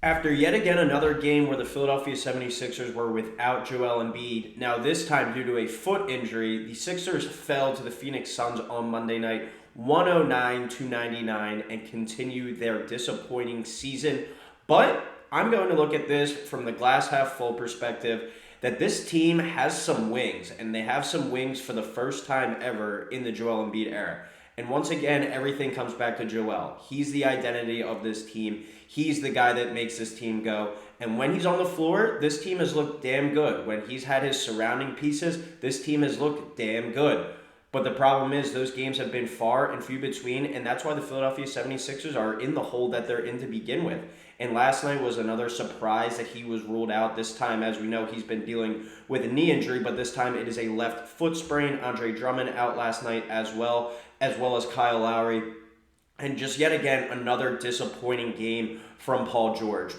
After yet again another game where the Philadelphia 76ers were without Joel Embiid, now this time due to a foot injury, the Sixers fell to the Phoenix Suns on Monday night 109-99 and continue their disappointing season. But I'm going to look at this from the glass half full perspective that this team has some wings, and they have some wings for the first time ever in the Joel Embiid era. And once again, everything comes back to Joel. He's the identity of this team. He's the guy that makes this team go. And when he's on the floor, this team has looked damn good. When he's had his surrounding pieces, this team has looked damn good. But the problem is those games have been far and few between, and that's why the Philadelphia 76ers are in the hole that they're in to begin with. And last night was another surprise that he was ruled out. This time, as we know, he's been dealing with a knee injury, but this time it is a left foot sprain. Andre Drummond out last night as well as Kyle Lowry. And just yet again, another disappointing game from Paul George.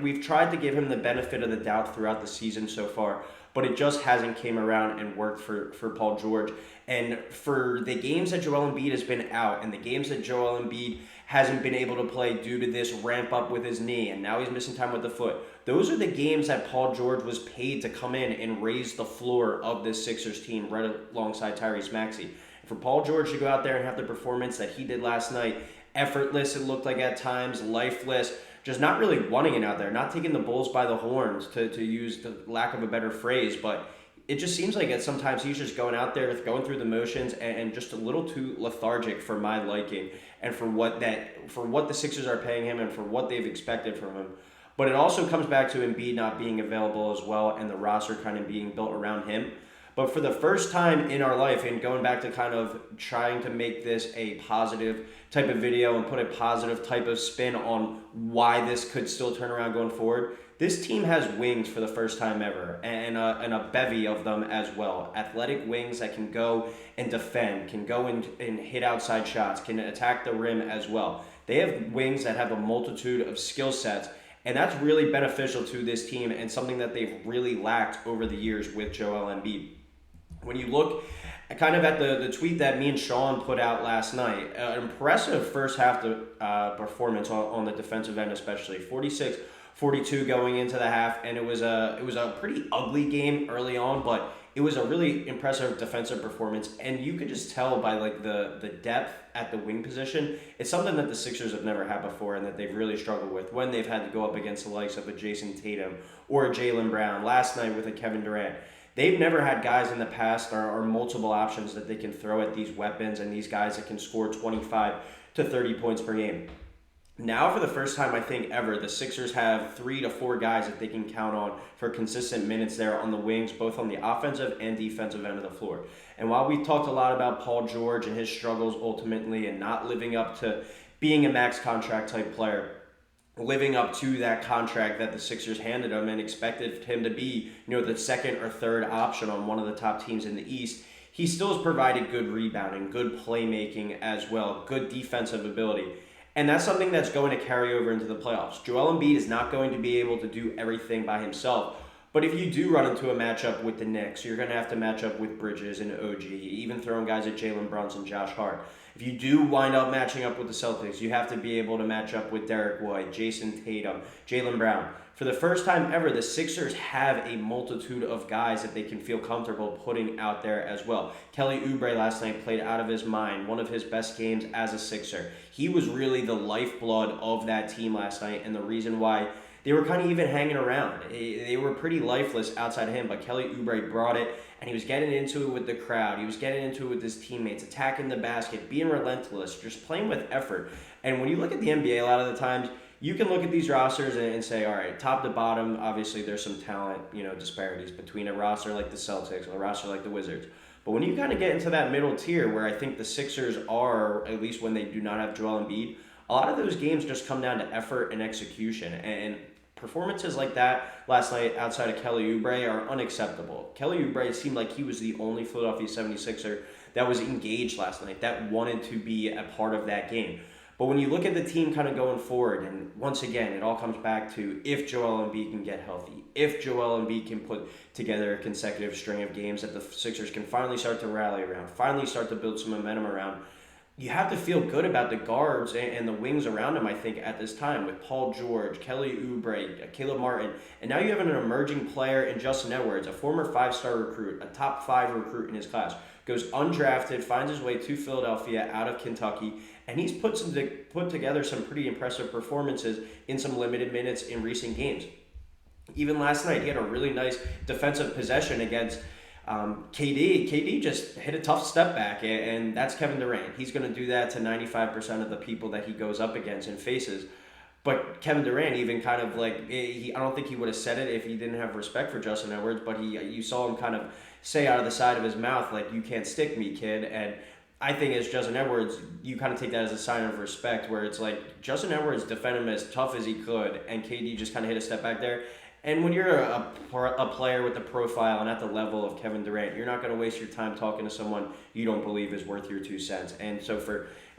We've tried to give him the benefit of the doubt throughout the season so far, but it just hasn't came around and worked for Paul George. And for the games that Joel Embiid has been out and the games that Joel Embiid hasn't been able to play due to this ramp up with his knee, and now he's missing time with the foot, those are the games that Paul George was paid to come in and raise the floor of this Sixers team right alongside Tyrese Maxey. For Paul George to go out there and have the performance that he did last night, effortless it looked like at times, lifeless, just not really wanting it out there, not taking the bulls by the horns, to use the lack of a better phrase, but it just seems like it sometimes he's just going out there, going through the motions, and just a little too lethargic for my liking, and for what the Sixers are paying him and for what they've expected from him. But it also comes back to Embiid not being available as well, and the roster kind of being built around him. But for the first time in our life, and going back to kind of trying to make this a positive type of video and put a positive type of spin on why this could still turn around going forward, this team has wings for the first time ever, and a bevy of them as well. Athletic wings that can go and defend, can go and hit outside shots, can attack the rim as well. They have wings that have a multitude of skill sets, and that's really beneficial to this team and something that they've really lacked over the years with Joel Embiid. When you look kind of at the tweet that me and Sean put out last night, impressive first half performance on the defensive end, especially 46-42 going into the half, and it was a pretty ugly game early on, but it was a really impressive defensive performance, and you could just tell by like the depth at the wing position. It's something that the Sixers have never had before, and that they've really struggled with when they've had to go up against the likes of a Jason Tatum or a Jaylen Brown. Last night with a Kevin Durant. They've never had guys in the past or multiple options that they can throw at these weapons and these guys that can score 25 to 30 points per game. Now, for the first time, I think, ever, the Sixers have 3 to 4 guys that they can count on for consistent minutes there on the wings, both on the offensive and defensive end of the floor. And while we talked a lot about Paul George and his struggles ultimately and not living up to being a max contract type player, living up to that contract that the Sixers handed him and expected him to be, the second or third option on one of the top teams in the East, he still has provided good rebounding, good playmaking as well, good defensive ability. And that's something that's going to carry over into the playoffs. Joel Embiid is not going to be able to do everything by himself. But if you do run into a matchup with the Knicks, you're going to have to match up with Bridges and OG, even throwing guys at Jalen Brunson, Josh Hart. If you do wind up matching up with the Celtics, you have to be able to match up with Derek White, Jason Tatum, Jaylen Brown. For the first time ever, the Sixers have a multitude of guys that they can feel comfortable putting out there as well. Kelly Oubre last night played out of his mind, one of his best games as a Sixer. He was really the lifeblood of that team last night, and the reason why they were kind of even hanging around. They were pretty lifeless outside of him, but Kelly Oubre brought it, and he was getting into it with the crowd. He was getting into it with his teammates, attacking the basket, being relentless, just playing with effort. And when you look at the NBA a lot of the times, you can look at these rosters and say, all right, top to bottom, obviously there's some talent, disparities between a roster like the Celtics and a roster like the Wizards. But when you kind of get into that middle tier where I think the Sixers are, at least when they do not have Joel Embiid, a lot of those games just come down to effort and execution. And performances like that last night outside of Kelly Oubre are unacceptable. Kelly Oubre seemed like he was the only Philadelphia 76er that was engaged last night, that wanted to be a part of that game. But when you look at the team kind of going forward, and once again, it all comes back to if Joel Embiid can get healthy, if Joel Embiid can put together a consecutive string of games that the Sixers can finally start to rally around, finally start to build some momentum around, you have to feel good about the guards and the wings around him, I think, at this time with Paul George, Kelly Oubre, Caleb Martin. And now you have an emerging player in Justin Edwards, a former 5-star recruit, a top 5 recruit in his class. Goes undrafted, finds his way to Philadelphia out of Kentucky, and he's put together some pretty impressive performances in some limited minutes in recent games. Even last night, he had a really nice defensive possession against KD just hit a tough step back, and that's Kevin Durant. He's going to do that to 95% of the people that he goes up against and faces. But Kevin Durant even kind of like, I don't think he would have said it if he didn't have respect for Justin Edwards, but you saw him kind of say out of the side of his mouth, like, you can't stick me, kid. And I think as Justin Edwards, you kind of take that as a sign of respect, where it's like Justin Edwards defended him as tough as he could, and KD just kind of hit a step back there. And when you're a player with the profile and at the level of Kevin Durant, you're not going to waste your time talking to someone you don't believe is worth your 2 cents. And so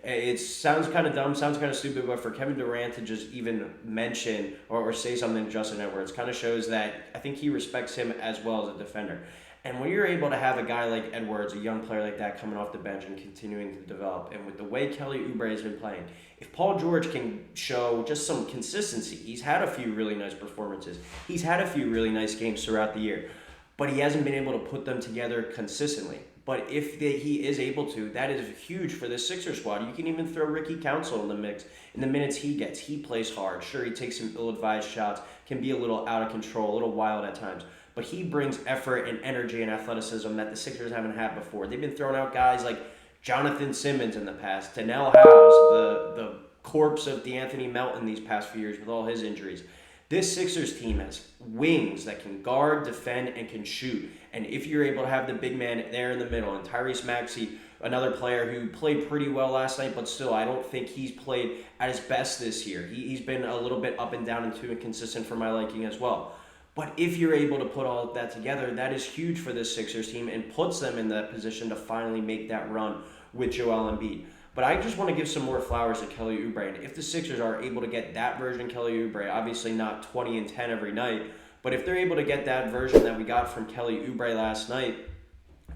it sounds kind of dumb, sounds kind of stupid, but for Kevin Durant to just even mention or say something to Justin Edwards kind of shows that I think he respects him as well as a defender. And when you're able to have a guy like Edwards, a young player like that, coming off the bench and continuing to develop, and with the way Kelly Oubre has been playing, if Paul George can show just some consistency, he's had a few really nice performances. He's had a few really nice games throughout the year, but he hasn't been able to put them together consistently. But if he is able to, that is huge for this Sixers squad. You can even throw Ricky Council in the mix. In the minutes he gets, he plays hard. Sure, he takes some ill-advised shots, can be a little out of control, a little wild at times. But he brings effort and energy and athleticism that the Sixers haven't had before. They've been throwing out guys like Jonathan Simmons in the past, Tanel House, the corpse of DeAnthony Melton these past few years with all his injuries. This Sixers team has wings that can guard, defend, and can shoot. And if you're able to have the big man there in the middle, and Tyrese Maxey, another player who played pretty well last night, but still I don't think he's played at his best this year. He's been a little bit up and down and too inconsistent for my liking as well. But if you're able to put all of that together, that is huge for this Sixers team and puts them in that position to finally make that run with Joel Embiid. But I just want to give some more flowers to Kelly Oubre. And if the Sixers are able to get that version of Kelly Oubre, obviously not 20 and 10 every night, but if they're able to get that version that we got from Kelly Oubre last night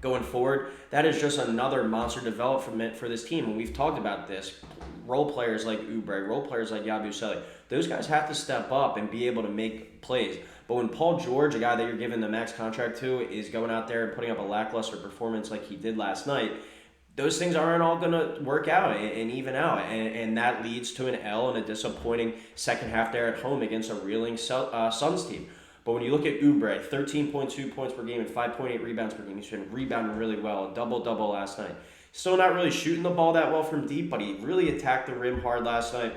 going forward, that is just another monster development for this team. And we've talked about this. Role players like Oubre, role players like Yabusele, those guys have to step up and be able to make plays. But when Paul George, a guy that you're giving the max contract to, is going out there and putting up a lackluster performance like he did last night, those things aren't all going to work out and even out. And that leads to an L and a disappointing second half there at home against a reeling Suns team. But when you look at Oubre, 13.2 points per game and 5.8 rebounds per game, he's been rebounding really well, a double-double last night. Still not really shooting the ball that well from deep, but he really attacked the rim hard last night.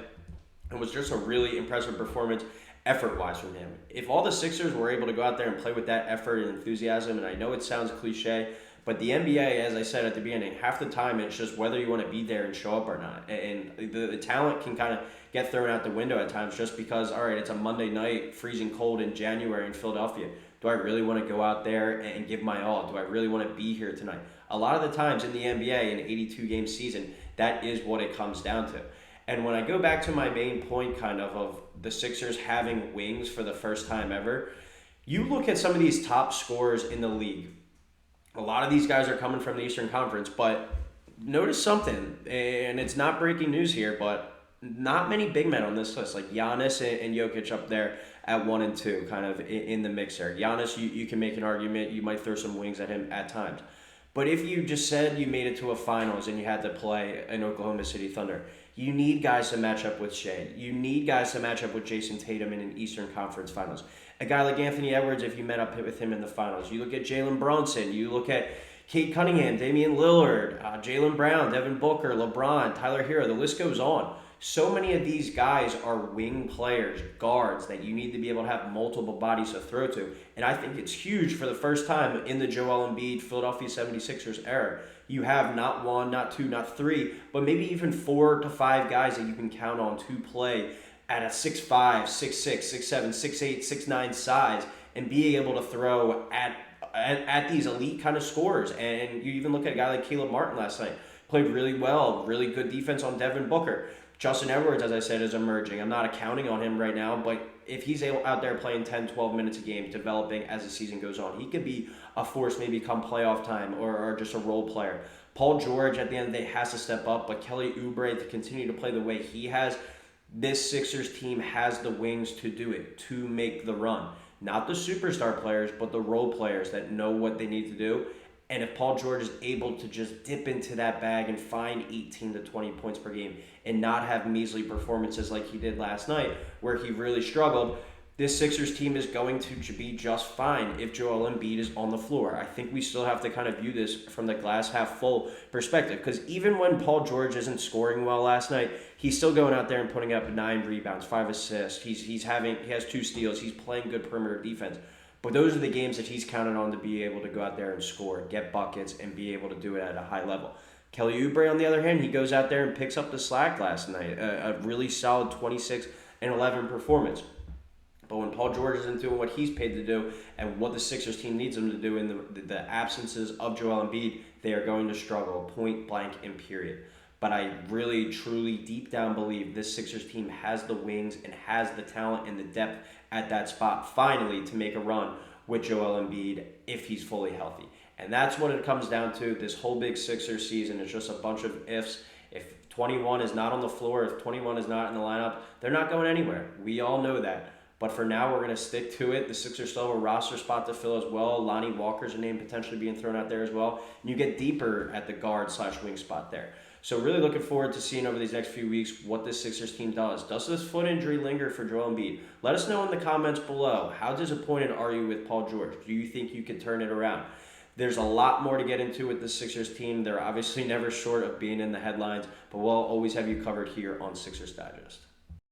It was just a really impressive performance effort-wise from him. If all the Sixers were able to go out there and play with that effort and enthusiasm, and I know it sounds cliche, but the NBA, as I said at the beginning, half the time it's just whether you want to be there and show up or not. And the talent can kind of get thrown out the window at times just because, all right, it's a Monday night, freezing cold in January in Philadelphia. Do I really want to go out there and give my all? Do I really want to be here tonight? A lot of the times in the NBA, in an 82-game season, that is what it comes down to. And when I go back to my main point kind of the Sixers having wings for the first time ever, you look at some of these top scorers in the league. A lot of these guys are coming from the Eastern Conference, but notice something, and it's not breaking news here, but not many big men on this list, like Giannis and Jokic up there at 1 and 2, kind of in the mix there. Giannis, you can make an argument, you might throw some wings at him at times. But if you just said you made it to a finals and you had to play an Oklahoma City Thunder, you need guys to match up with Shea. You need guys to match up with Jason Tatum in an Eastern Conference Finals. A guy like Anthony Edwards, if you met up with him in the finals. You look at Jalen Brunson. You look at Kate Cunningham, Damian Lillard, Jaylen Brown, Devin Booker, LeBron, Tyler Hero. The list goes on. So many of these guys are wing players, guards, that you need to be able to have multiple bodies to throw to. And I think it's huge for the first time in the Joel Embiid Philadelphia 76ers era. You have not 1, not 2, not 3, but maybe even 4 to 5 guys that you can count on to play at a 6'5", 6'6", 6'7", 6'8", 6'9" size and be able to throw at these elite kind of scorers. And you even look at a guy like Caleb Martin last night. Played really well, really good defense on Devin Booker. Justin Edwards, as I said, is emerging. I'm not accounting on him right now, but if he's out there playing 10, 12 minutes a game, developing as the season goes on, he could be a force maybe come playoff time or just a role player. Paul George, at the end of the day, has to step up, but Kelly Oubre, to continue to play the way he has, this Sixers team has the wings to do it, to make the run. Not the superstar players, but the role players that know what they need to do. And if Paul George is able to just dip into that bag and find 18 to 20 points per game and not have measly performances like he did last night where he really struggled, this Sixers team is going to be just fine if Joel Embiid is on the floor. I think we still have to kind of view this from the glass half full perspective, because even when Paul George isn't scoring well last night, he's still going out there and putting up 9 rebounds, 5 assists. He has 2 steals. He's playing good perimeter defense. But those are the games that he's counted on to be able to go out there and score, get buckets, and be able to do it at a high level. Kelly Oubre, on the other hand, he goes out there and picks up the slack last night. A really solid 26 and 11 performance. But when Paul George isn't doing what he's paid to do and what the Sixers team needs him to do in the absences of Joel Embiid, they are going to struggle, point blank and period. But I really, truly, deep down believe this Sixers team has the wings and has the talent and the depth at that spot finally to make a run with Joel Embiid if he's fully healthy. And that's what it comes down to. This whole big Sixers season is just a bunch of ifs. If 21 is not on the floor, if 21 is not in the lineup, they're not going anywhere. We all know that. But for now, we're going to stick to it. The Sixers still have a roster spot to fill as well. Lonnie Walker's a name potentially being thrown out there as well. And you get deeper at the guard/wing spot there. So really looking forward to seeing over these next few weeks what this Sixers team does. Does this foot injury linger for Joel Embiid? Let us know in the comments below. How disappointed are you with Paul George? Do you think you can turn it around? There's a lot more to get into with the Sixers team. They're obviously never short of being in the headlines, but we'll always have you covered here on Sixers Digest.